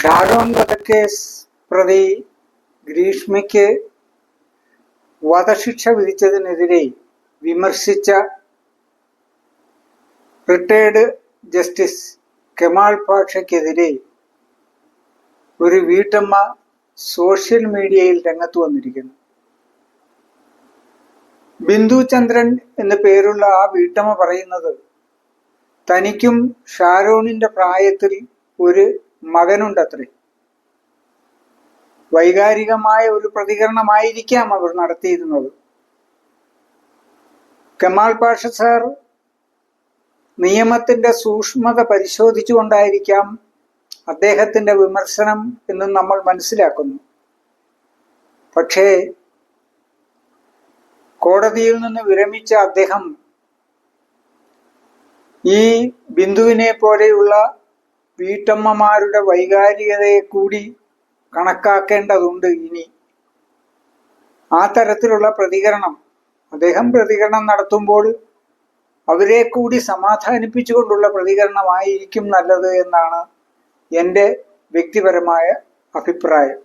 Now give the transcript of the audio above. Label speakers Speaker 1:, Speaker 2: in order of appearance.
Speaker 1: ഷാരോൺ വധക്കേസ് പ്രതി ഗ്രീഷ്മയ്ക്ക് വധശിക്ഷ വിധിച്ചതിനെതിരെ വിമർശിച്ച റിട്ടയർഡ് ജസ്റ്റിസ് കെമാൽ പാഷയ്ക്കെതിരെ ഒരു വീട്ടമ്മ സോഷ്യൽ മീഡിയയിൽ രംഗത്ത് വന്നിരിക്കുന്നു. ബിന്ദു ചന്ദ്രൻ എന്നു പേരുള്ള ആ വീട്ടമ്മ പറയുന്നത് തനിക്കും ഷാരോണിന്റെ പ്രായത്തിൽ ഒരു മകനുണ്ടത്രേ. വൈകാരികമായ ഒരു പ്രതികരണമായിരിക്കാം അവർ നടത്തിയിരുന്നത്. കെമാൽ പാഷ സാർ നിയമത്തിന്റെ സൂക്ഷ്മത പരിശോധിച്ചുകൊണ്ടായിരിക്കാം അദ്ദേഹത്തിന്റെ വിമർശനം എന്ന് നമ്മൾ മനസ്സിലാക്കുന്നു. പക്ഷേ കോടതിയിൽ നിന്ന് വിരമിച്ച അദ്ദേഹം ഈ ബിന്ദുവിനെ പോലെയുള്ള വീട്ടമ്മമാരുടെ വൈകാരികതയെ കൂടി കണക്കാക്കേണ്ടതുണ്ട്. ഇനി ആ തരത്തിലുള്ള പ്രതികരണം നടത്തുമ്പോൾ അവരെ കൂടി സമാധാനിപ്പിച്ചുകൊണ്ടുള്ള പ്രതികരണമായിരിക്കും നല്ലത് എന്നാണ് എൻ്റെ വ്യക്തിപരമായ അഭിപ്രായം.